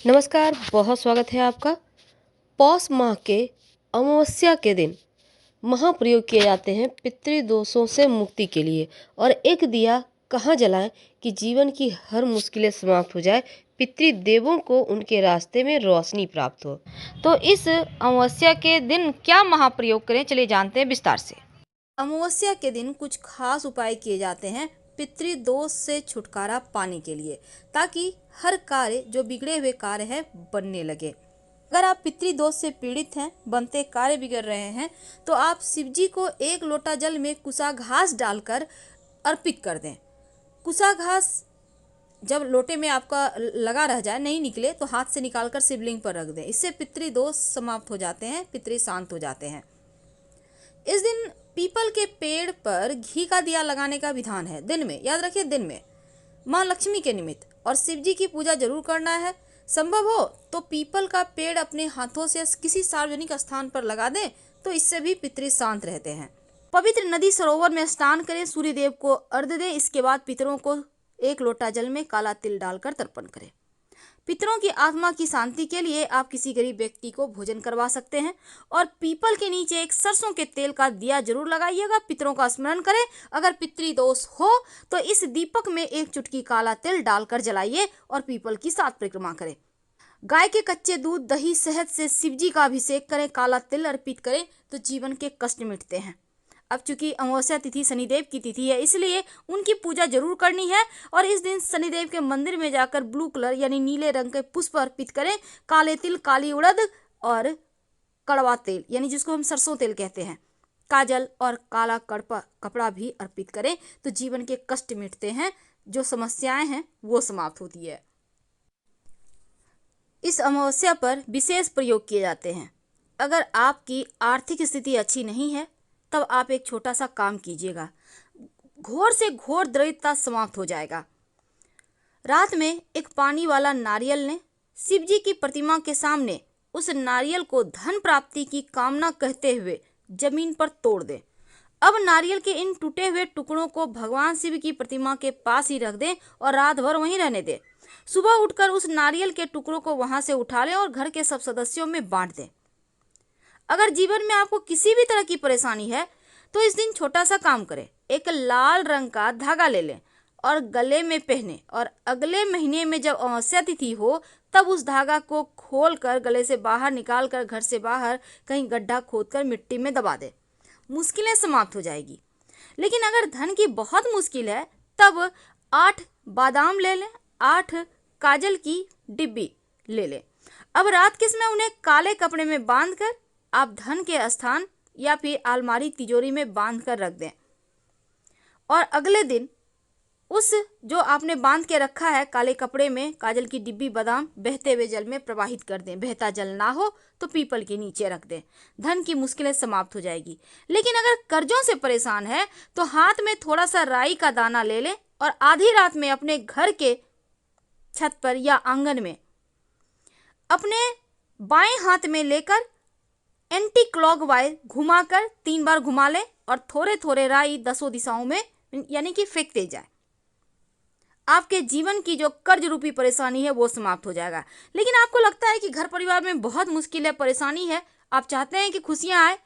नमस्कार, बहुत स्वागत है आपका। पौष माह के अमावस्या के दिन महाप्रयोग किए जाते हैं पितृदोषों से मुक्ति के लिए। और एक दिया कहाँ जलाएं कि जीवन की हर मुश्किलें समाप्त हो जाए, पितृदेवों को उनके रास्ते में रोशनी प्राप्त हो। तो इस अमावस्या के दिन क्या महाप्रयोग करें, चलिए जानते हैं विस्तार से। अमावस्या के दिन कुछ खास उपाय किए जाते हैं पितृदोष से छुटकारा पाने के लिए, ताकि हर कार्य जो बिगड़े हुए कार्य है बनने लगे। अगर आप पितृदोष से पीड़ित हैं, बनते कार्य बिगड़ रहे हैं, तो आप शिव जी को एक लोटा जल में कुसा घास डालकर अर्पित कर दें। कुसा घास जब लोटे में आपका लगा रह जाए, नहीं निकले, तो हाथ से निकालकर शिवलिंग पर रख दें। इससे पितृदोष समाप्त हो जाते हैं, पितृ शांत हो जाते हैं। इस दिन पीपल के पेड़ पर घी का दिया लगाने का विधान है। दिन में, याद रखिए, दिन में माँ लक्ष्मी के निमित्त और शिव जी की पूजा जरूर करना है। संभव हो तो पीपल का पेड़ अपने हाथों से किसी सार्वजनिक स्थान पर लगा दें, तो इससे भी पितृ शांत रहते हैं। पवित्र नदी सरोवर में स्नान करें, सूर्य देव को अर्घ्य दें। इसके बाद पितरों को एक लोटा जल में काला तिल डालकर तर्पण करें। पितरों की आत्मा की शांति के लिए आप किसी गरीब व्यक्ति को भोजन करवा सकते हैं। और पीपल के नीचे एक सरसों के तेल का दिया जरूर लगाइएगा। पितरों का स्मरण करें। अगर पितृदोष हो तो इस दीपक में एक चुटकी काला तिल डालकर जलाइए और पीपल की 7 परिक्रमा करें। गाय के कच्चे दूध, दही, शहद से शिवजी का अभिषेक करें, काला तिल अर्पित करें, तो जीवन के कष्ट मिटते हैं। अब चूंकि अमावस्या तिथि शनिदेव की तिथि है, इसलिए उनकी पूजा जरूर करनी है। और इस दिन शनिदेव के मंदिर में जाकर ब्लू कलर यानी नीले रंग के पुष्प अर्पित करें। काले तिल, काली उड़द और कड़वा तेल यानी जिसको हम सरसों तेल कहते हैं, काजल और काला कपड़ा भी अर्पित करें, तो जीवन के कष्ट मिटते हैं, जो समस्याएं हैं वो समाप्त होती है। इस अमावस्या पर विशेष प्रयोग किए जाते हैं। अगर आपकी आर्थिक स्थिति अच्छी नहीं है, तब आप एक छोटा सा काम कीजिएगा, घोर से घोर दरिद्रता समाप्त हो जाएगा। रात में एक पानी वाला नारियल लें, शिव जी की प्रतिमा के सामने उस नारियल को धन प्राप्ति की कामना कहते हुए जमीन पर तोड़ दें। अब नारियल के इन टूटे हुए टुकड़ों को भगवान शिव की प्रतिमा के पास ही रख दें और रात भर वहीं रहने दें। सुबह उठकर उस नारियल के टुकड़ों को वहां से उठा लें और घर के सब सदस्यों में बांट दें। अगर जीवन में आपको किसी भी तरह की परेशानी है, तो इस दिन छोटा सा काम करें। एक लाल रंग का धागा ले लें और गले में पहने, और अगले महीने में जब अमावस्या तिथि हो, तब उस धागा को खोलकर गले से बाहर निकालकर घर से बाहर कहीं गड्ढा खोदकर मिट्टी में दबा दें। मुश्किलें समाप्त हो जाएगी। लेकिन अगर धन की बहुत मुश्किल है, तब 8 बादाम ले लें, 8 काजल की डिब्बी ले लें। अब रात के समय उन्हें काले कपड़े में बांधकर आप धन के स्थान या फिर अलमारी, तिजोरी में बांध कर रख दें। और अगले दिन उस जो आपने बांध के रखा है काले कपड़े में काजल की डिब्बी, बादाम बहते हुए जल में प्रवाहित कर दें। बहता जल ना हो तो पीपल के नीचे रख दें। धन की मुश्किलें समाप्त हो जाएगी। लेकिन अगर कर्जों से परेशान है, तो हाथ में थोड़ा सा राई का दाना ले लें और आधी रात में अपने घर के छत पर या आंगन में अपने बाएं हाथ में लेकर एंटी क्लॉकवाइज घुमाकर 3 बार घुमा लें और थोड़े थोड़े राई 10 दिशाओं में यानी कि फेंकते जाए। आपके जीवन की जो कर्ज रूपी परेशानी है वो समाप्त हो जाएगा। लेकिन आपको लगता है कि घर परिवार में बहुत मुश्किल है, परेशानी है, आप चाहते हैं कि खुशियां आए,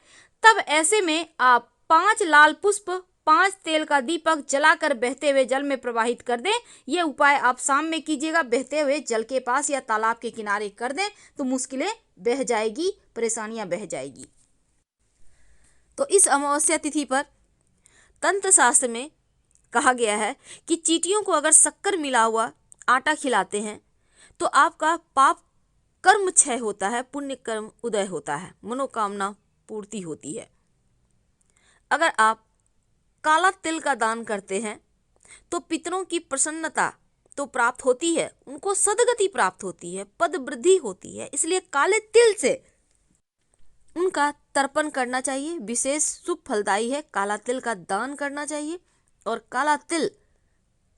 तब ऐसे में आप 5 लाल पुष्प, 5 तेल का दीपक जलाकर बहते हुए जल में प्रवाहित कर दें। ये उपाय आप शाम में कीजिएगा। बहते हुए जल के पास या तालाब के किनारे कर दें, तो मुश्किलें बह जाएगी, परेशानियां बह जाएगी। तो इस अमावस्या तिथि पर तंत्र शास्त्र में कहा गया है कि चींटियों को अगर शक्कर मिला हुआ आटा खिलाते हैं, तो आपका पाप कर्म क्षय होता है, पुण्य कर्म उदय होता है, मनोकामना पूर्ति होती है। अगर आप काला तिल का दान करते हैं, तो पितरों की प्रसन्नता तो प्राप्त होती है, उनको सदगति प्राप्त होती है, पद वृद्धि होती है। इसलिए काले तिल से उनका तर्पण करना चाहिए। विशेष शुभ फलदायी है, काला तिल का दान करना चाहिए। और काला तिल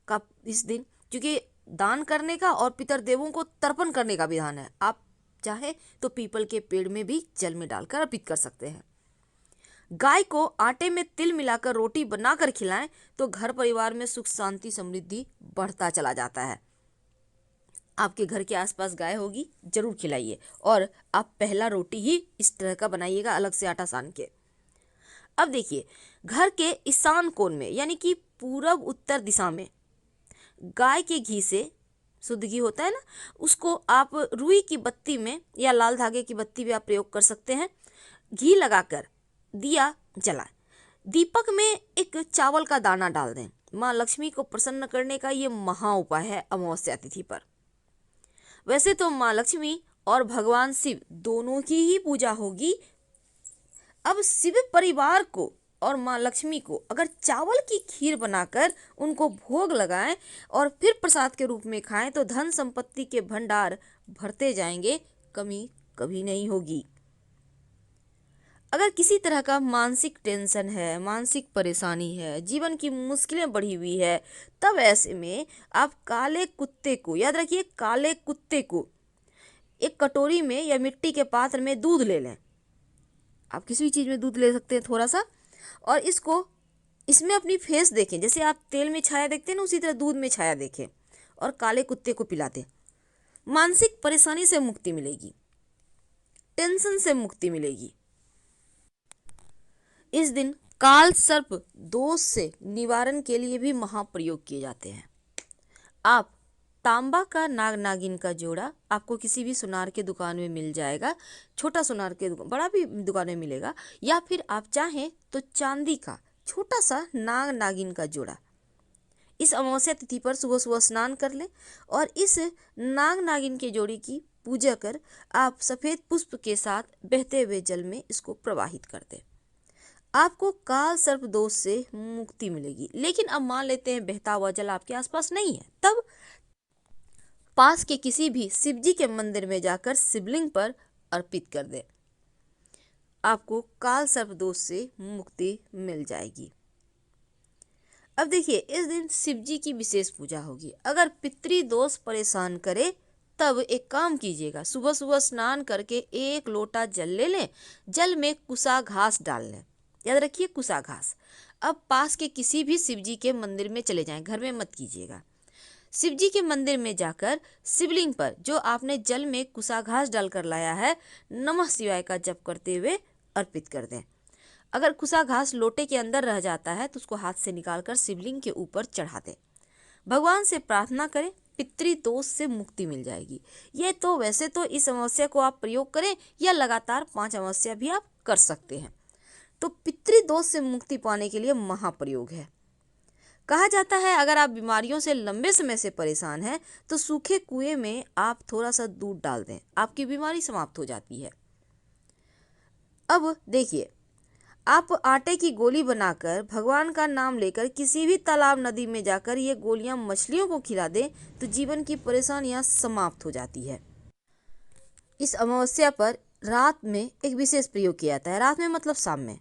का इस दिन क्योंकि दान करने का और पितर देवों को तर्पण करने का विधान है, आप चाहे तो पीपल के पेड़ में भी जल में डालकर अर्पित कर सकते हैं। गाय को आटे में तिल मिलाकर रोटी बनाकर खिलाएं, तो घर परिवार में सुख, शांति, समृद्धि बढ़ता चला जाता है। आपके घर के आसपास गाय होगी, जरूर खिलाइए। और आप पहला रोटी ही इस तरह का बनाइएगा, अलग से आटा सान के। अब देखिए, घर के ईशान कोण में यानी कि पूरब उत्तर दिशा में गाय के घी से, शुद्ध घी होता है ना, उसको आप रुई की बत्ती में या लाल धागे की बत्ती भी आप प्रयोग कर सकते हैं, घी लगाकर दिया जलाएं। दीपक में एक चावल का दाना डाल दें। माँ लक्ष्मी को प्रसन्न करने का ये महा उपाय है अमावस्या तिथि पर। वैसे तो माँ लक्ष्मी और भगवान शिव दोनों की ही पूजा होगी। अब शिव परिवार को और माँ लक्ष्मी को अगर चावल की खीर बनाकर उनको भोग लगाएं और फिर प्रसाद के रूप में खाएं तो धन संपत्ति के भंडार भरते जाएंगे, कमी कभी नहीं होगी। अगर किसी तरह का मानसिक टेंशन है, मानसिक परेशानी है, जीवन की मुश्किलें बढ़ी हुई है, तब ऐसे में आप काले कुत्ते को, याद रखिए काले कुत्ते को, एक कटोरी में या मिट्टी के पात्र में दूध ले लें। आप किसी भी चीज़ में दूध ले सकते हैं थोड़ा सा, और इसमें अपनी फेस देखें, जैसे आप तेल में छाया देखते हैं ना, उसी तरह दूध में छाया देखें और काले कुत्ते को पिला दें। मानसिक परेशानी से मुक्ति मिलेगी, टेंशन से मुक्ति मिलेगी। इस दिन काल सर्प दोष से निवारण के लिए भी महाप्रयोग किए जाते हैं। आप तांबा का नाग नागिन का जोड़ा आपको किसी भी सुनार के दुकान में मिल जाएगा, छोटा सुनार के दुकान, बड़ा भी दुकान में मिलेगा, या फिर आप चाहें तो चांदी का छोटा सा नाग नागिन का जोड़ा इस अमावस्या तिथि पर सुबह सुबह स्नान कर लें और इस नाग नागिन के जोड़ी की पूजा कर आप सफ़ेद पुष्प के साथ बहते हुए जल में इसको प्रवाहित कर दें। आपको काल सर्प दोष से मुक्ति मिलेगी। लेकिन अब मान लेते हैं बहता हुआ जल आपके आसपास नहीं है, तब पास के किसी भी शिवजी के मंदिर में जाकर शिवलिंग पर अर्पित कर दें, आपको काल सर्प दोष से मुक्ति मिल जाएगी। अब देखिए, इस दिन शिवजी की विशेष पूजा होगी। अगर पितृदोष परेशान करे तब एक काम कीजिएगा, सुबह सुबह स्नान करके 1 लोटा जल ले लें, जल में कुसा घास डाल लें, याद रखिए कुसा घास। अब पास के किसी भी शिवजी के मंदिर में चले जाएं, घर में मत कीजिएगा। शिवजी के मंदिर में जाकर शिवलिंग पर जो आपने जल में कुसा घास डालकर लाया है, नमः शिवाय का जप करते हुए अर्पित कर दें। अगर कुसा घास लोटे के अंदर रह जाता है तो उसको हाथ से निकालकर शिवलिंग के ऊपर चढ़ा दें। भगवान से प्रार्थना करें, पितृदोष से मुक्ति मिल जाएगी। ये तो वैसे तो इस अमावस्या को आप प्रयोग करें या लगातार 5 अमावस्या भी आप कर सकते हैं। तो पितृदोष से मुक्ति पाने के लिए महाप्रयोग है। कहा जाता है अगर आप बीमारियों से लंबे समय से परेशान हैं तो सूखे कुएं में आप थोड़ा सा दूध डाल दें, आपकी बीमारी समाप्त हो जाती है। अब देखिए, आप आटे की गोली बनाकर भगवान का नाम लेकर किसी भी तालाब नदी में जाकर ये गोलियां मछलियों को खिला दें तो जीवन की परेशानियां समाप्त हो जाती है। इस अमावस्या पर रात में एक विशेष प्रयोग किया जाता है। रात में मतलब शाम में।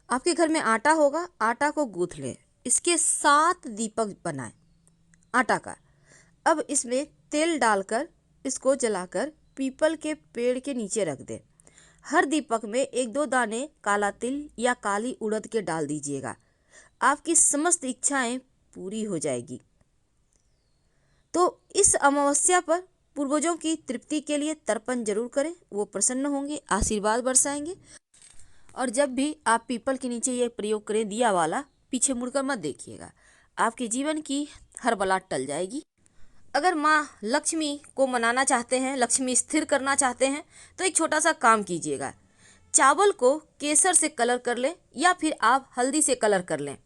आपके घर में आटा होगा, आटा को गूंथ लें, इसके 7 दीपक बनाएं आटा का। अब इसमें तेल डालकर इसको जलाकर पीपल के पेड़ के नीचे रख दें। हर दीपक में 1-2 दाने काला तिल या काली उड़द के डाल दीजिएगा। आपकी समस्त इच्छाएं पूरी हो जाएगी। तो इस अमावस्या पर पूर्वजों की तृप्ति के लिए तर्पण जरूर करें, वो प्रसन्न होंगे, आशीर्वाद बरसाएंगे। और जब भी आप पीपल के नीचे ये प्रयोग करें दिया वाला, पीछे मुड़कर मत देखिएगा, आपके जीवन की हर बला टल जाएगी। अगर माँ लक्ष्मी को मनाना चाहते हैं, लक्ष्मी स्थिर करना चाहते हैं, तो एक छोटा सा काम कीजिएगा। चावल को केसर से कलर कर लें या फिर आप हल्दी से कलर कर लें।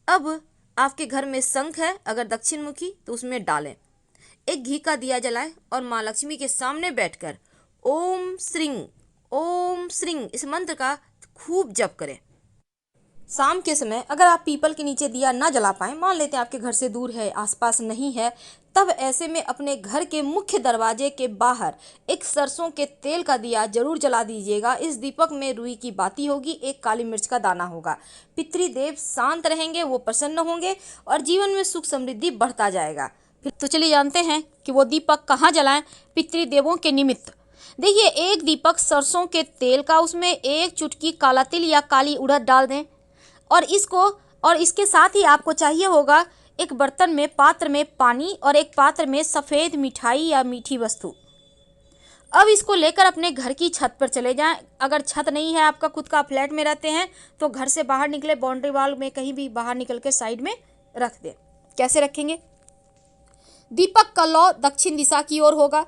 अब आपके घर में शंख है, अगर दक्षिण मुखी, तो उसमें डालें। एक घी का दिया जलाएं और माँ लक्ष्मी के सामने बैठकर ओम श्रीं इस मंत्र का खूब जप करें। शाम के समय अगर आप पीपल के नीचे दिया ना जला पाएं, मान लेते हैं आपके घर से दूर है, आसपास नहीं है, तब ऐसे में अपने घर के मुख्य दरवाजे के बाहर एक सरसों के तेल का दिया जरूर जला दीजिएगा। इस दीपक में रुई की बाती होगी, एक काली मिर्च का दाना होगा। पितृदेव शांत रहेंगे, वो प्रसन्न होंगे और जीवन में सुख समृद्धि बढ़ता जाएगा। फिर तो चलिए जानते हैं कि वो दीपक कहाँ जलाएं पितृदेवों के निमित्त। देखिए, एक दीपक सरसों के तेल का, उसमें 1 चुटकी काला तिल या काली उड़द डाल दें और इसके साथ ही आपको चाहिए होगा एक बर्तन में, पात्र में पानी और एक पात्र में सफ़ेद मिठाई या मीठी वस्तु। अब इसको लेकर अपने घर की छत पर चले जाएं। अगर छत नहीं है आपका खुद का, फ्लैट में रहते हैं, तो घर से बाहर निकले, बाउंड्री वॉल में कहीं भी बाहर निकल के साइड में रख दें। कैसे रखेंगे? दीपक का लौ दक्षिण दिशा की ओर होगा।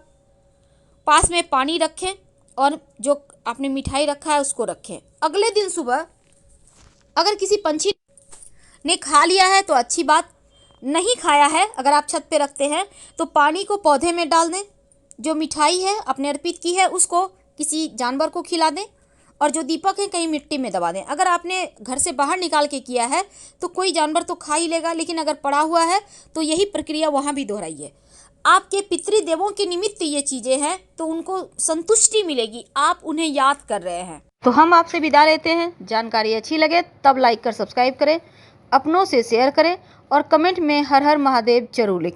पास में पानी रखें और जो आपने मिठाई रखा है उसको रखें। अगले दिन सुबह अगर किसी पंछी ने खा लिया है तो अच्छी बात, नहीं खाया है, अगर आप छत पे रखते हैं तो पानी को पौधे में डाल दें, जो मिठाई है आपने अर्पित की है उसको किसी जानवर को खिला दें, और जो दीपक है कहीं मिट्टी में दबा दें। अगर आपने घर से बाहर निकाल के किया है तो कोई जानवर तो खा ही लेगा, लेकिन अगर पड़ा हुआ है तो यही प्रक्रिया वहाँ भी दोहराइए। आपके पितृदेवों के निमित्त ये चीज़ें हैं तो उनको संतुष्टि मिलेगी, आप उन्हें याद कर रहे हैं। तो हम आपसे विदा लेते हैं। जानकारी अच्छी लगे तब लाइक कर सब्सक्राइब करें, अपनों से शेयर करें और कमेंट में हर हर महादेव जरूर लिखें।